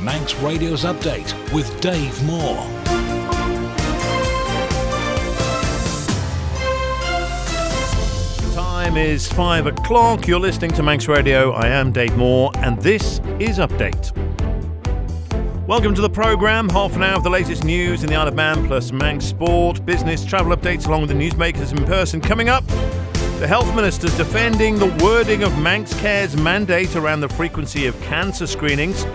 Manx Radio's Update with Dave Moore. Time is 5 o'clock. You're listening to Manx Radio. I am Dave Moore, and this is Update. Welcome to the programme. Half an hour of the latest news in the Isle of Man, plus Manx sport, business, travel updates, along with the newsmakers in person. Coming up, the Health Minister's defending the wording of Manx Care's mandate around the frequency of cancer screenings.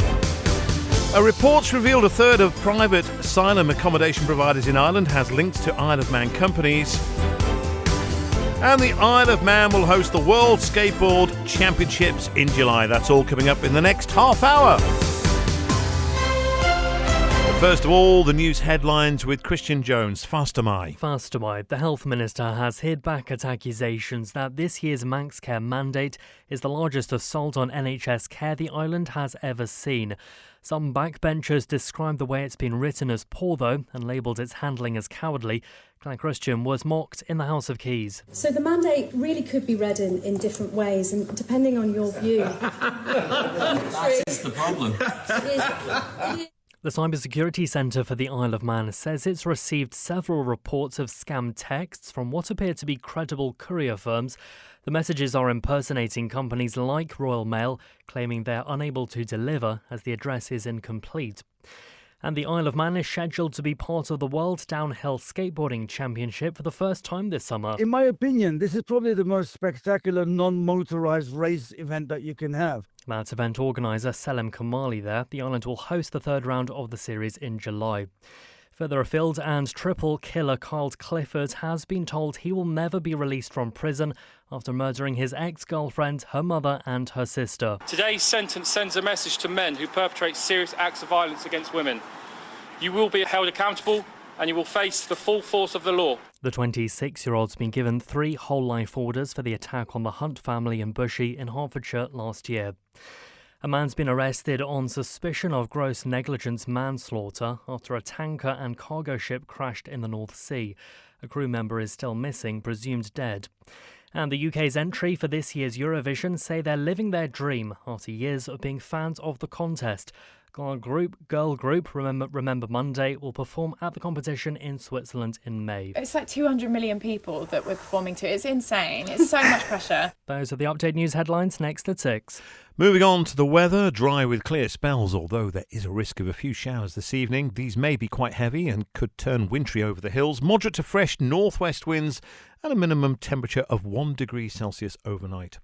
A report's revealed a third of private asylum accommodation providers in Ireland has links to Isle of Man companies. And the Isle of Man will host the World Skateboard Championships in July. That's all coming up in the next half hour. First of all, the news headlines with Christian Jones. Faster, Mai. The Health Minister has hit back at accusations that this year's Manx Care mandate is the largest assault on NHS care the island has ever seen. Some backbenchers describe the way it's been written as poor, though, and labelled its handling as cowardly. Claire Christian was mocked in the House of Keys. So the mandate really could be read in different ways, and depending on your view... That is the problem. The Cybersecurity Centre for the Isle of Man says it's received several reports of scam texts from what appear to be credible courier firms. The messages are impersonating companies like Royal Mail, claiming they're unable to deliver as the address is incomplete. And the Isle of Man is scheduled to be part of the World Downhill Skateboarding Championship for the first time this summer. In my opinion, this is probably the most spectacular non-motorised race event that you can have. That event organiser Selim Kamali there. The island will host the third round of the series in July. Further afield, and triple killer Carl Clifford has been told he will never be released from prison after murdering his ex-girlfriend, her mother and her sister. Today's sentence sends a message to men who perpetrate serious acts of violence against women. You will be held accountable and you will face the full force of the law. The 26-year-old's been given 3 whole life orders for the attack on the Hunt family in Bushey in Hertfordshire last year. A man's been arrested on suspicion of gross negligence manslaughter after a tanker and cargo ship crashed in the North Sea. A crew member is still missing, presumed dead. And the UK's entry for this year's Eurovision say they're living their dream after years of being fans of the contest. Girl group Remember Monday will perform at the competition in Switzerland in May. It's like 200 million people that we're performing to. It's insane. It's so much pressure. Those are the Update News headlines next at 6. Moving on to the weather, dry with clear spells, although there is a risk of a few showers this evening. These may be quite heavy and could turn wintry over the hills. Moderate to fresh northwest winds and a minimum temperature of 1 degree Celsius overnight.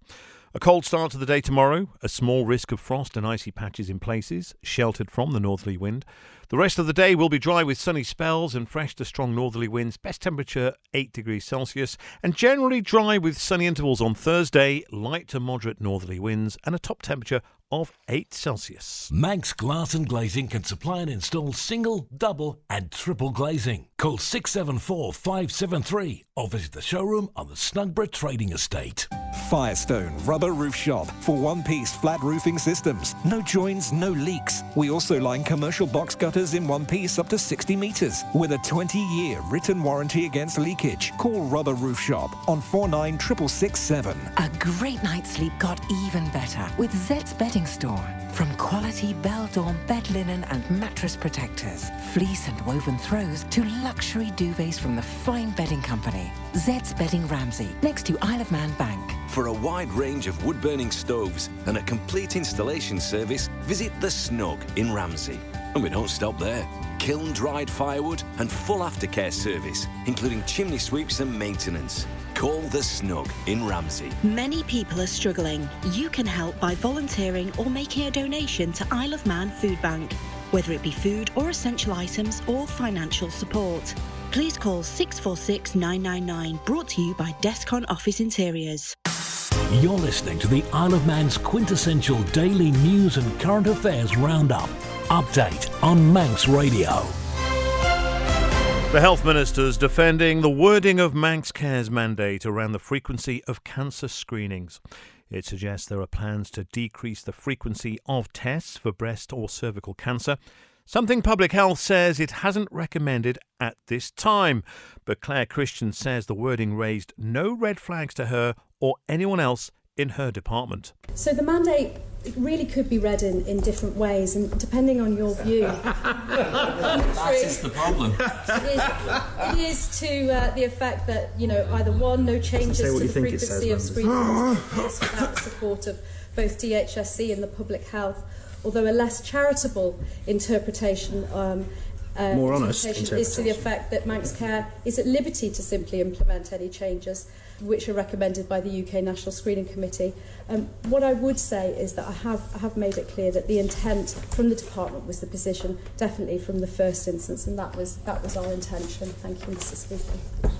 A cold start to the day tomorrow, a small risk of frost and icy patches in places, sheltered from the northerly wind. The rest of the day will be dry with sunny spells and fresh to strong northerly winds, best temperature 8 degrees Celsius, and generally dry with sunny intervals on Thursday, light to moderate northerly winds and a top temperature of 8 Celsius. Manx Glass and Glazing can supply and install single, double and triple glazing. Call 674 573 or visit the showroom on the Snugborough Trading Estate. Firestone Rubber Roof Shop for one-piece flat roofing systems. No joins, no leaks. We also line commercial box gutters in one piece up to 60 metres with a 20-year written warranty against leakage. Call Rubber Roof Shop on 49667. A great night's sleep got even better with Zed's Bedding Store. From quality Beldorm bed linen and mattress protectors, fleece and woven throws to luxury duvets from the fine bedding company. Zed's Bedding Ramsey, next to Isle of Man Bank. For a wide range of wood-burning stoves and a complete installation service, visit The Snug in Ramsey. And we don't stop there. Kiln-dried firewood and full aftercare service, including chimney sweeps and maintenance. Call The Snug in Ramsey. Many people are struggling. You can help by volunteering or making a donation to Isle of Man Food Bank, whether it be food or essential items or financial support. Please call 646 999, brought to you by Descon Office Interiors. You're listening to the Isle of Man's quintessential daily news and current affairs roundup. Update on Manx Radio. The Health Minister's defending the wording of Manx Care's mandate around the frequency of cancer screenings. It suggests there are plans to decrease the frequency of tests for breast or cervical cancer, something Public Health says it hasn't recommended at this time. But Claire Christian says the wording raised no red flags to her or anyone else in her department. So the mandate really could be read in different ways, and depending on your view. That is the problem. It is to the effect that, either one, no changes to the frequency of screening without the support of both DHSC and the public health, although a less charitable interpretation more honest is to the effect that Manx Care is at liberty to simply implement any changes which are recommended by the UK National Screening Committee. What I would say is that I have made it clear that the intent from the department was the position, definitely from the first instance, and that was our intention. Thank you, Mr. Speaker.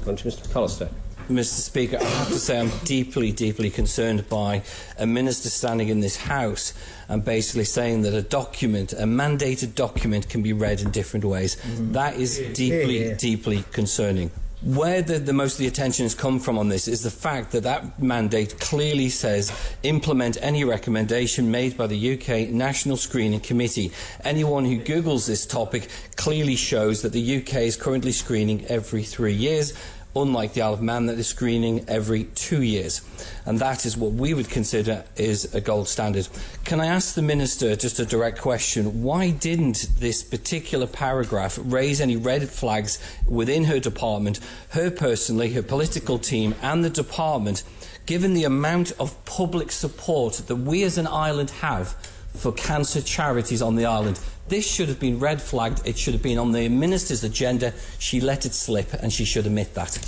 On to Mr. Collister. Mr. Speaker, I have to say I'm deeply, deeply concerned by a minister standing in this House and basically saying that a mandated document can be read in different ways. That is deeply, deeply concerning. Where the most of the attention has come from on this is the fact that mandate clearly says implement any recommendation made by the UK National Screening Committee. Anyone who Googles this topic clearly shows that the UK is currently screening every 3 years, unlike the Isle of Man that is screening every 2 years. And that is what we would consider is a gold standard. Can I ask the Minister just a direct question? Why didn't this particular paragraph raise any red flags within her department, her personally, her political team and the department, given the amount of public support that we as an island have for cancer charities on the island? This should have been red flagged. It should have been on the Minister's agenda. She let it slip and she should admit that.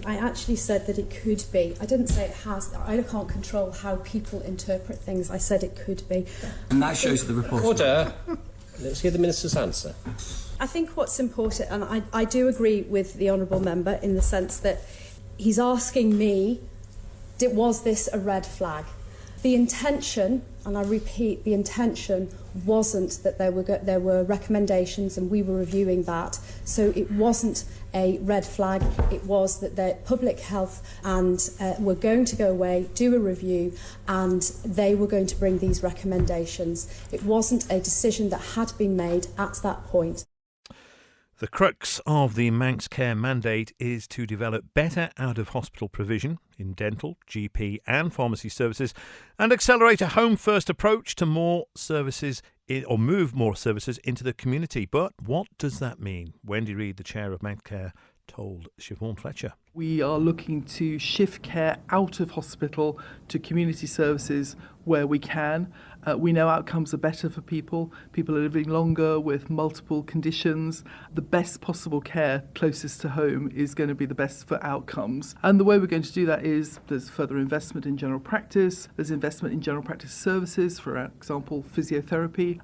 I actually said that it could be. I didn't say it has. I can't control how people interpret things. I said it could be. And that shows the report. Order. Let's hear the Minister's answer. I think what's important, and I do agree with the Honourable Member in the sense that he's asking me, was this a red flag? The intention, and I repeat, the intention wasn't that there were recommendations and we were reviewing that. So it wasn't a red flag. It was that the public health and were going to go away, do a review, and they were going to bring these recommendations. It wasn't a decision that had been made at that point. The crux of the Manx Care mandate is to develop better out-of-hospital provision in dental, GP and pharmacy services and accelerate a home-first approach to more services or move more services into the community. But what does that mean? Wendy Reid, the chair of Manx Care, told Siobhan Fletcher. We are looking to shift care out of hospital to community services where we can. We know outcomes are better for people. People are living longer with multiple conditions. The best possible care closest to home is going to be the best for outcomes. And the way we're going to do that is there's further investment in general practice. There's investment in general practice services, for example, physiotherapy,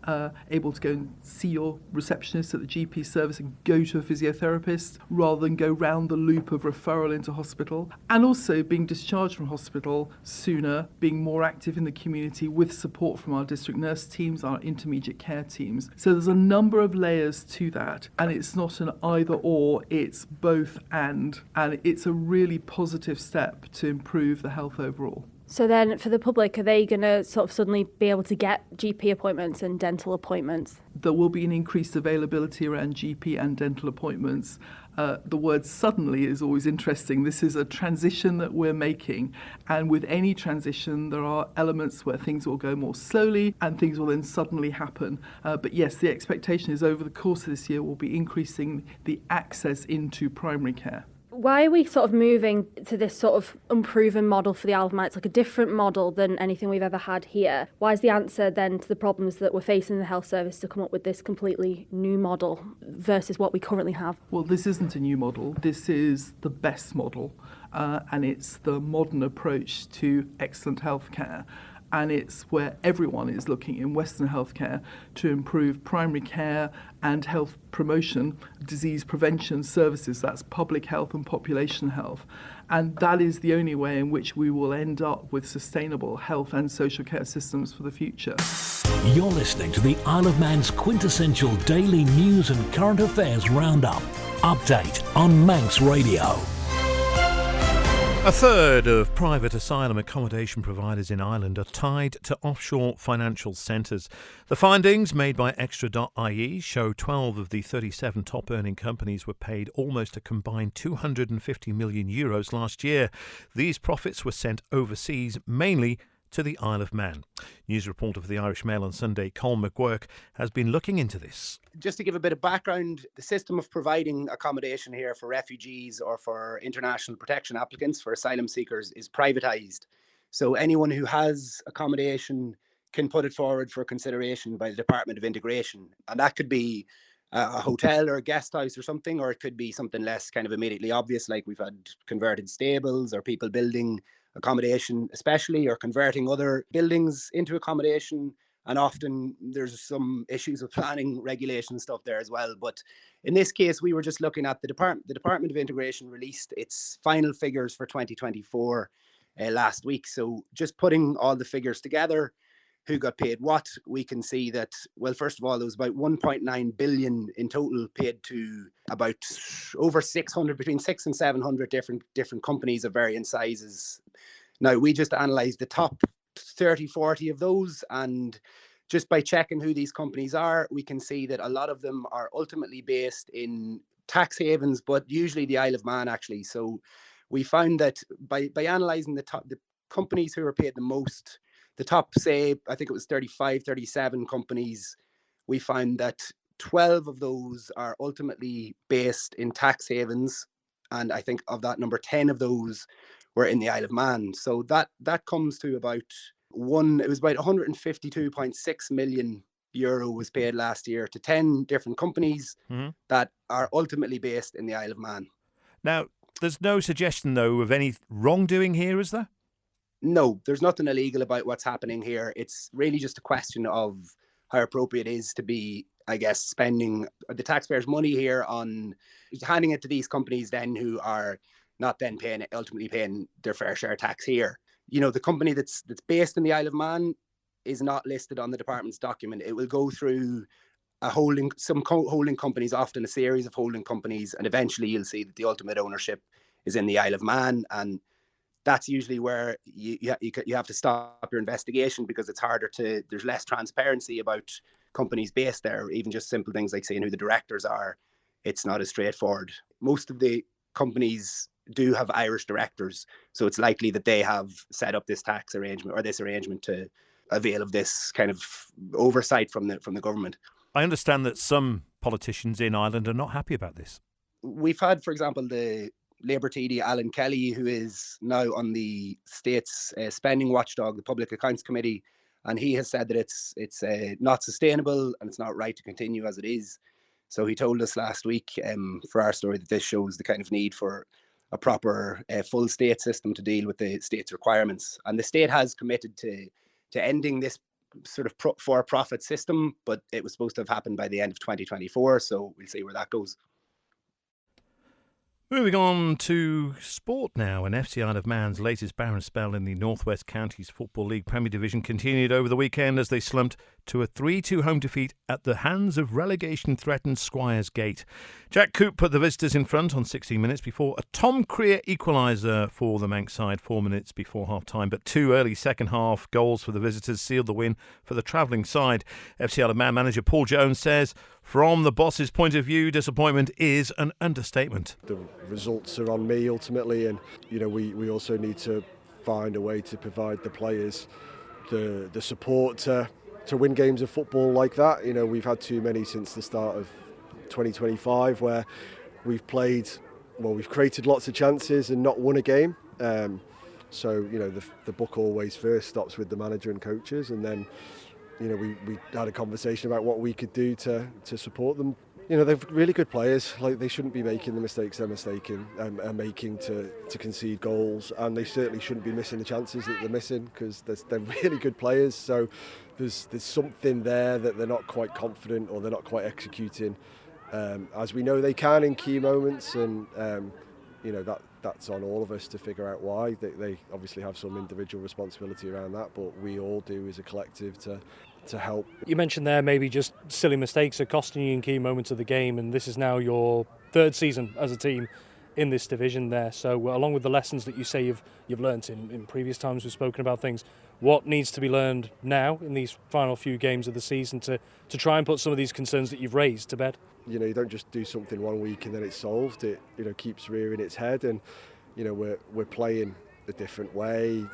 able to go and see your receptionist at the GP service and go to a physiotherapist rather than go round the loop of referral into hospital. And also being discharged from hospital sooner, being more active in the community with support from our district nurse teams, our intermediate care teams. So there's a number of layers to that, and it's not an either or, it's both and it's a really positive step to improve the health overall. So then for the public, are they going to sort of suddenly be able to get GP appointments and dental appointments? There will be an increased availability around GP and dental appointments. The word suddenly is always interesting. This is a transition that we're making, and with any transition there are elements where things will go more slowly and things will then suddenly happen. But yes, the expectation is over the course of this year we'll be increasing the access into primary care. Why are we sort of moving to this sort of unproven model for the Isle of Man? It's like a different model than anything we've ever had here. Why is the answer then to the problems that we're facing in the health service to come up with this completely new model versus what we currently have? Well, this isn't a new model. This is the best model, and it's the modern approach to excellent healthcare. And it's where everyone is looking in Western healthcare to improve primary care and health promotion, disease prevention services. That's public health and population health. And that is the only way in which we will end up with sustainable health and social care systems for the future. You're listening to the Isle of Man's quintessential daily news and current affairs roundup. Update on Manx Radio. A third of private asylum accommodation providers in Ireland are tied to offshore financial centres. The findings made by Extra.ie show 12 of the 37 top-earning companies were paid almost a combined €250 million last year. These profits were sent overseas, mainly to the Isle of Man. News reporter for the Irish Mail on Sunday, Colm McGuirk, has been looking into this. Just to give a bit of background, the system of providing accommodation here for refugees or for international protection applicants, for asylum seekers, is privatised. So anyone who has accommodation can put it forward for consideration by the Department of Integration. And that could be a hotel or a guest house or something, or it could be something less kind of immediately obvious, like we've had converted stables or people building accommodation especially, or converting other buildings into accommodation. And often there's some issues with planning regulation stuff there as well. But in this case, we were just looking at the Department of Integration released its final figures for 2024 last week. So just putting all the figures together, who got paid what, we can see that, well, first of all, there was about 1.9 billion in total paid to about over 600, between 600 and 700 different companies of varying sizes. Now, we just analysed the top 30, 40 of those, and just by checking who these companies are, we can see that a lot of them are ultimately based in tax havens, but usually the Isle of Man, actually. So we found that by analysing the companies who were paid the most, the top, say, I think it was 35, 37 companies, we found that 12 of those are ultimately based in tax havens. And I think of that number, 10 of those were in the Isle of Man. So that comes to about it was about €152.6 million was paid last year to 10 different companies that are ultimately based in the Isle of Man. Now, there's no suggestion, though, of any wrongdoing here, is there? No, there's nothing illegal about what's happening here. It's really just a question of how appropriate it is to be, I guess, spending the taxpayers' money here on handing it to these companies then who are not then ultimately paying their fair share of tax here. You know, the company that's based in the Isle of Man is not listed on the department's document. It will go through some holding companies, often a series of holding companies, and eventually you'll see that the ultimate ownership is in the Isle of Man. And that's usually where you have to stop your investigation, because it's harder there's less transparency about companies based there. Even just simple things like saying who the directors are, it's not as straightforward. Most of the companies do have Irish directors, so it's likely that they have set up this tax arrangement or this arrangement to avail of this kind of oversight from the government. I understand that some politicians in Ireland are not happy about this. We've had, for example, the Labour TD Alan Kelly, who is now on the state's spending watchdog, the Public Accounts Committee, and he has said that it's not sustainable and it's not right to continue as it is. So he told us last week for our story that this shows the kind of need for a proper full state system to deal with the state's requirements. And the state has committed to ending this sort of for-profit system, but it was supposed to have happened by the end of 2024. So we'll see where that goes. Moving on to sport now, and FC Isle of Man's latest barren spell in the North West Counties Football League Premier Division continued over the weekend as they slumped to a 3-2 home defeat at the hands of relegation-threatened Squires Gate. Jack Coop put the visitors in front on 16 minutes before a Tom Creer equaliser for the Manx side 4 minutes before half-time, but 2 early second-half goals for the visitors sealed the win for the travelling side. FC Isle of Man manager Paul Jones says, from the boss's point of view, disappointment is an understatement. The results are on me ultimately, and we also need to find a way to provide the players the support to win games of football like that. We've had too many since the start of 2025 where we've created lots of chances and not won a game. So the buck always first stops with the manager and coaches, and then we had a conversation about what we could do to support them. They're really good players. Like, they shouldn't be making the mistakes they're making to concede goals, and they certainly shouldn't be missing the chances that they're missing, because they're really good players. So there's something there that they're not quite confident, or they're not quite executing as we know they can in key moments, and that's on all of us to figure out why. They obviously have some individual responsibility around that, but we all do as a collective to help. You mentioned there maybe just silly mistakes are costing you in key moments of the game, and this is now your third season as a team in this division there. So along with the lessons that you say you've learnt in previous times we've spoken about things, what needs to be learned now in these final few games of the season to try and put some of these concerns that you've raised to bed? You don't just do something one week and then it's solved. It keeps rearing its head, and we're playing a different way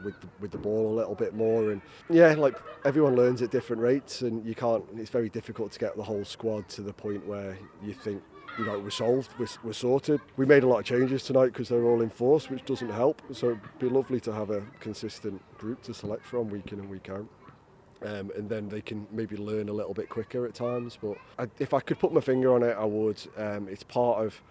with the ball a little bit more, and like everyone learns at different rates, and it's very difficult to get the whole squad to the point where you think we're solved, we're sorted. We made a lot of changes tonight because they're all in force, which doesn't help, so it'd be lovely to have a consistent group to select from week in and week out. And then they can maybe learn a little bit quicker at times, but if I could put my finger on it, I would. It's part of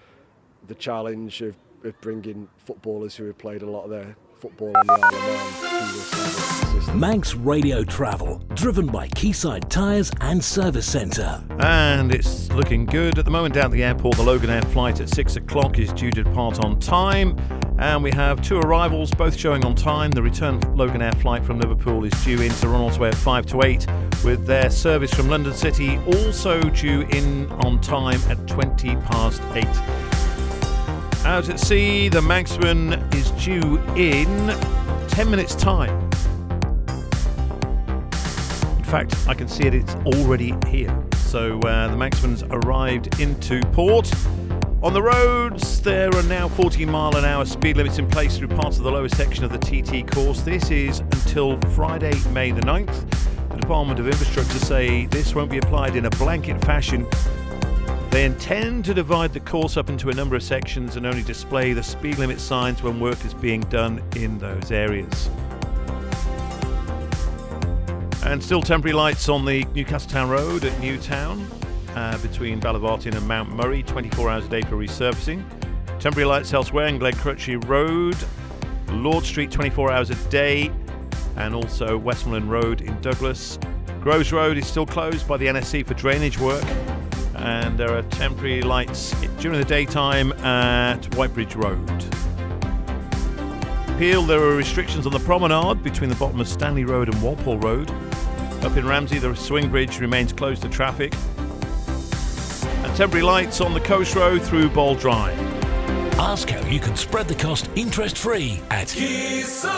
the challenge of bringing footballers who have played a lot of their football on the Isle of Man to this system. Manx Radio Travel, driven by Quayside Tyres and Service Centre. And it's looking good at the moment down at the airport. The Logan Air flight at 6 o'clock is due to depart on time. And we have 2 arrivals, both showing on time. The return Logan Air flight from Liverpool is due in to run all the way at 5 to 8, with their service from London City also due in on time at 20 past 8. Out at sea, the Manxman is due in 10 minutes' time. In fact, I can see it's already here. So the Manxman's arrived into port. On the roads, there are now 14-mile-an-hour speed limits in place through parts of the lower section of the TT course. This is until Friday, May the 9th. The Department of Infrastructure say this won't be applied in a blanket fashion. They intend to divide the course up into a number of sections and only display the speed limit signs when work is being done in those areas. And still temporary lights on the Newcastle Town Road at Newtown between Ballavartin and Mount Murray, 24 hours a day for resurfacing. Temporary lights elsewhere in Glencrutchy Road, Lord Street, 24 hours a day, and also Westmoreland Road in Douglas. Groves Road is still closed by the NSC for drainage work. And there are temporary lights during the daytime at Whitebridge Road. Peel, there are restrictions on the promenade between the bottom of Stanley Road and Walpole Road. Up in Ramsey, the swing bridge remains closed to traffic. And temporary lights on the Coast Road through Bold Drive. Ask how you can spread the cost interest-free at Quayside.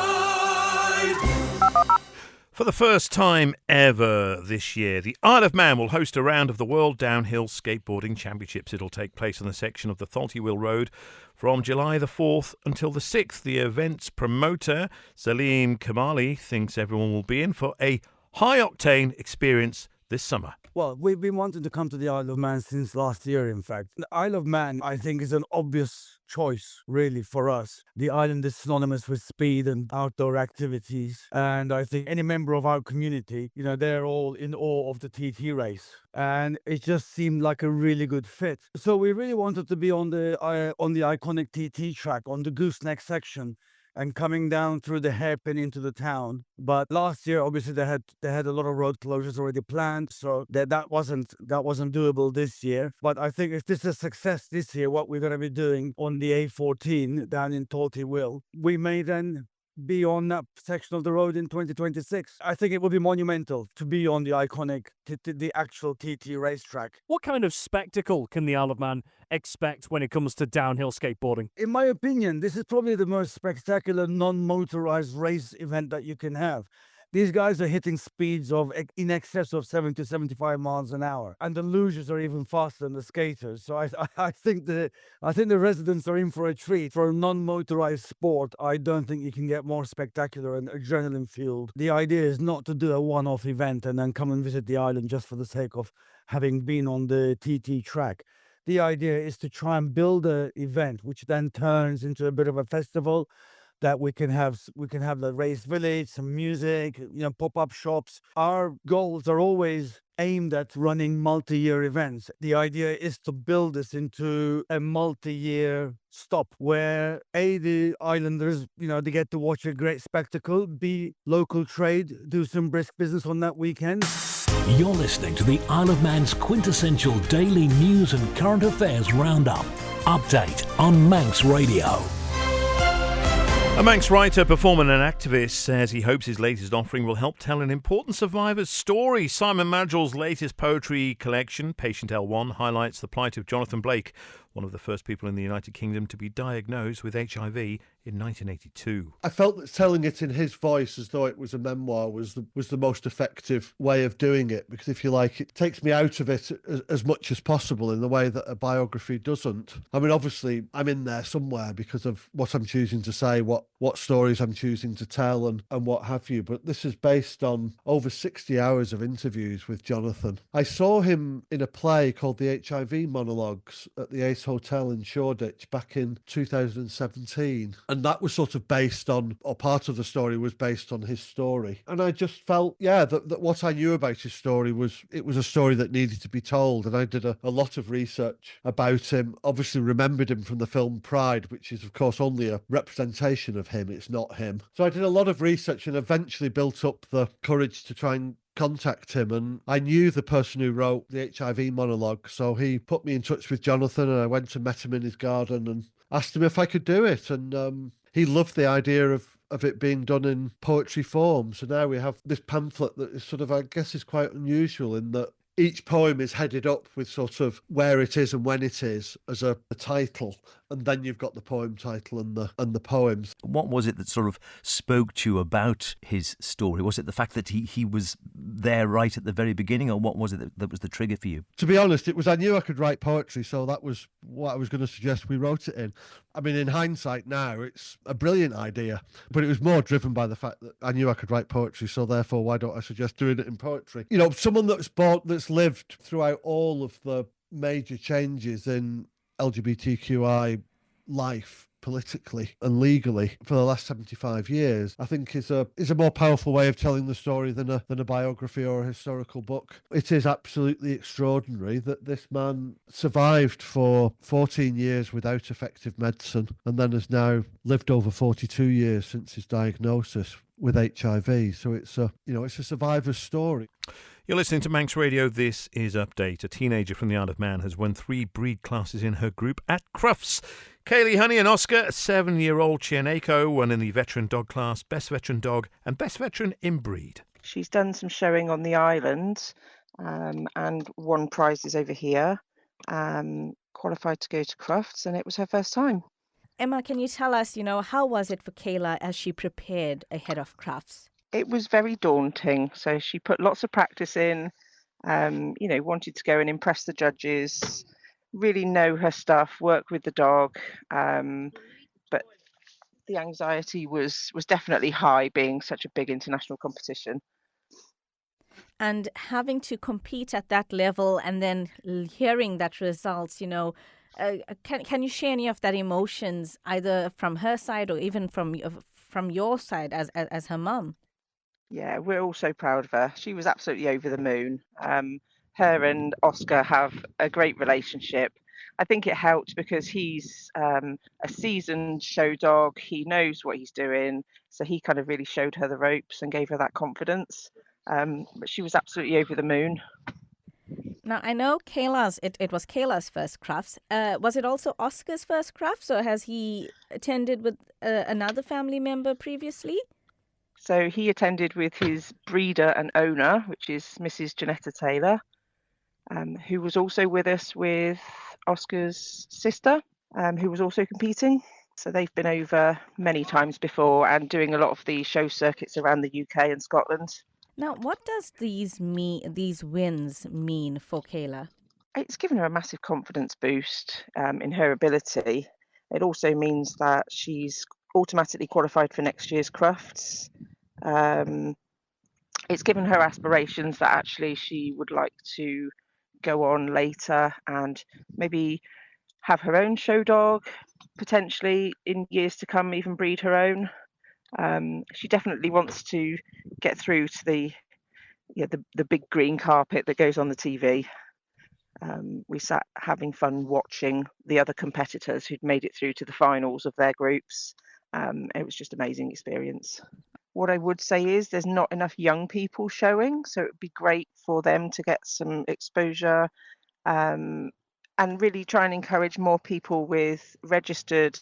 For the first time ever this year, the Isle of Man will host a round of the World Downhill Skateboarding Championships. It'll take place on the section of the Thalty-Wheel Road from July the 4th until the 6th. The event's promoter, Salim Kamali, thinks everyone will be in for a high-octane experience this summer. Well, we've been wanting to come to the Isle of Man since last year, in fact. The Isle of Man, I think, is an obvious choice, really, for us. The island is synonymous with speed and outdoor activities. And I think any member of our community, they're all in awe of the TT race. And it just seemed like a really good fit. So we really wanted to be on the iconic TT track, on the gooseneck section, and coming down through the hairpin into the town. But last year, obviously, they had a lot of road closures already planned, so that wasn't doable this year. But I think if this is a success this year, what we're going to be doing on the A14 down in Thalty-Wheel, we may then be on that section of the road in 2026. I think it will be monumental to be on the iconic, the actual TT racetrack. What kind of spectacle can the Isle of Man expect when it comes to downhill skateboarding? In my opinion, this is probably the most spectacular non-motorized race event that you can have. These guys are hitting speeds of in excess of 70 to 75 miles an hour, and the losers are even faster than the skaters. So I think the residents are in for a treat. For a non-motorized sport, I don't think you can get more spectacular and adrenaline-fueled. The idea is not to do a one-off event and then come and visit the island just for the sake of having been on the TT track. The idea is to try and build an event which then turns into a bit of a festival, that we can have the race village, some music, pop-up shops. Our goals are always aimed at running multi-year events. The idea is to build this into a multi-year stop where the islanders, they get to watch a great spectacle, B, local trade, do some brisk business on that weekend. You're listening to the Isle of Man's quintessential daily news and current affairs roundup. Update on Manx Radio. A Manx writer, performer and activist says he hopes his latest offering will help tell an important survivor's story. Simon Madgell's latest poetry collection, Patient L1, highlights the plight of Jonathan Blake, one of the first people in the United Kingdom to be diagnosed with HIV in 1982. I felt that telling it in his voice as though it was a memoir was the most effective way of doing it, because if you like, it takes me out of it as much as possible in the way that a biography doesn't. I mean, obviously, I'm in there somewhere because of what I'm choosing to say, what stories I'm choosing to tell and what have you, but this is based on over 60 hours of interviews with Jonathan. I saw him in a play called The HIV Monologues at the Ace Hotel in Shoreditch back in 2017. And that was sort of based on, or part of the story was based on his story. And I just felt, that what I knew about his story was a story that needed to be told. And I did a lot of research about him, obviously remembered him from the film Pride, which is, of course, only a representation of him. It's not him. So I did a lot of research and eventually built up the courage to try and contact him, and I knew the person who wrote the HIV monologue, so he put me in touch with Jonathan, and I went and met him in his garden and asked him if I could do it, and he loved the idea of it being done in poetry form. So now we have this pamphlet that is sort of, I guess, is quite unusual in that each poem is headed up with sort of where it is and when it is as a title, and then you've got the poem title and the poems. What was it that sort of spoke to you about his story? Was it the fact that he was there right at the very beginning, or what was it that was the trigger for you? To be honest, it was I knew I could write poetry, so that was what I was going to suggest we wrote it in. I mean, in hindsight now, it's a brilliant idea, but it was more driven by the fact that I knew I could write poetry, so therefore why don't I suggest doing it in poetry? You know, someone that's lived throughout all of the major changes in LGBTQI life, politically and legally, for the last 75 years, I think is a more powerful way of telling the story than a biography or a historical book. It is absolutely extraordinary that this man survived for 14 years without effective medicine and then has now lived over 42 years since his diagnosis with HIV. So it's a survivor's story. You're listening to Manx Radio. This is Update. A teenager from the Isle of Man has won 3 breed classes in her group at Crufts. Kaylee, Honey and Oscar, a 7-year-old Chianeko, won in the veteran dog class, best veteran dog and best veteran in breed. She's done some showing on the island and won prizes over here, qualified to go to Crufts, and it was her first time. Emma, can you tell us, how was it for Kayla as she prepared ahead of Crufts? It was very daunting. So she put lots of practice in, wanted to go and impress the judges, really know her stuff, work with the dog. But the anxiety was definitely high, being such a big international competition. And having to compete at that level and then hearing that results, can you share any of that emotions, either from her side or even from your side as her mum? Yeah, we're all so proud of her. She was absolutely over the moon. Her and Oscar have a great relationship. I think it helped because he's a seasoned show dog. He knows what he's doing. So he kind of really showed her the ropes and gave her that confidence. But she was absolutely over the moon. Now, I know it was Kayla's first Crufts. Was it also Oscar's first Crufts, or has he attended with another family member previously? So he attended with his breeder and owner, which is Mrs. Janetta Taylor, who was also with us with Oscar's sister, who was also competing. So they've been over many times before and doing a lot of the show circuits around the UK and Scotland. Now, what does these wins mean for Kayla? It's given her a massive confidence boost in her ability. It also means that she's automatically qualified for next year's Crufts. It's given her aspirations that actually she would like to go on later and maybe have her own show dog, potentially in years to come even breed her own. She definitely wants to get through to the big green carpet that goes on the TV. We sat having fun watching the other competitors who'd made it through to the finals of their groups. It was just an amazing experience. What I would say is there's not enough young people showing, so it would be great for them to get some exposure and really try and encourage more people with registered,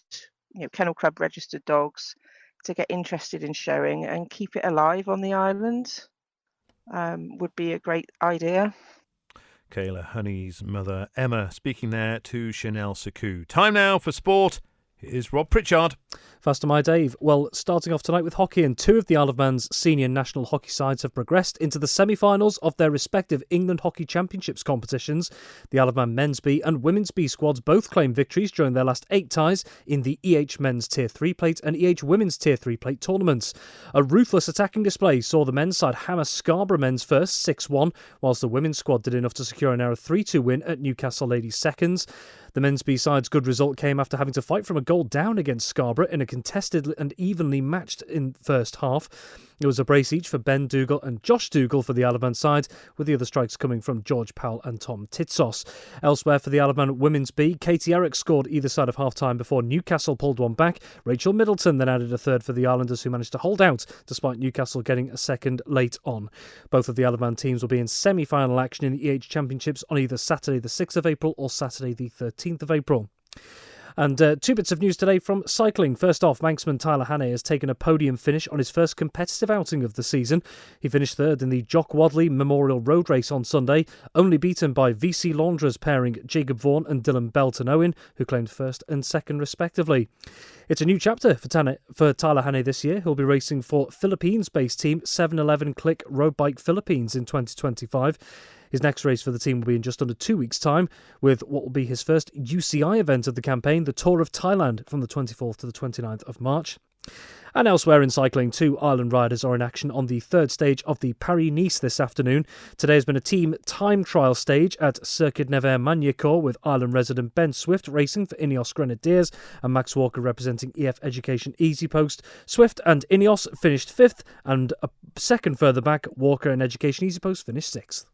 Kennel Club registered dogs to get interested in showing and keep it alive on the island would be a great idea. Kayla Honey's mother, Emma, speaking there to Chanel Saku. Time now for sport. Here's Rob Pritchard. Faster my Dave. Well, starting off tonight with hockey, and two of the Isle of Man's senior national hockey sides have progressed into the semi-finals of their respective England Hockey Championships competitions. The Isle of Man men's B and women's B squads both claimed victories during their last 8 ties in the EH men's Tier 3 plate and EH women's Tier 3 plate tournaments. A ruthless attacking display saw the men's side hammer Scarborough men's first 6-1, whilst the women's squad did enough to secure a narrow 3-2 win at Newcastle ladies seconds. The men's B side's good result came after having to fight from a goal down against Scarborough in a contested and evenly matched in first half. It was a brace each for Ben Dougal and Josh Dougal for the Isle of Man side, with the other strikes coming from George Powell and Tom Titsos. Elsewhere for the Isle of Man women's B, Katie Eric scored either side of half-time before Newcastle pulled one back. Rachel Middleton then added a third for the Islanders, who managed to hold out despite Newcastle getting a second late on. Both of the Isle of Man teams will be in semi-final action in the EH Championships on either Saturday the 6th of April or Saturday the 13th of April. And two bits of news today from cycling. First off, Manxman Tyler Hannay has taken a podium finish on his first competitive outing of the season. He finished third in the Jock Wadley Memorial Road Race on Sunday, only beaten by VC Launderers pairing Jacob Vaughan and Dylan Belton-Owen, who claimed first and second respectively. It's a new chapter for Tyler Hannay this year. He'll be racing for Philippines-based team 7-Eleven Click Road Bike Philippines in 2025. His next race for the team will be in just under 2 weeks' time, with what will be his first UCI event of the campaign, the Tour of Thailand, from the 24th to the 29th of March. And elsewhere in cycling, 2 Ireland riders are in action on the third stage of the Paris-Nice this afternoon. Today has been a team time trial stage at Circuit Nevers Magny-Cours, with Ireland resident Ben Swift racing for Ineos Grenadiers and Max Walker representing EF Education Easy Post. Swift and Ineos finished 5th, and a second further back, Walker and Education Easy Post finished 6th.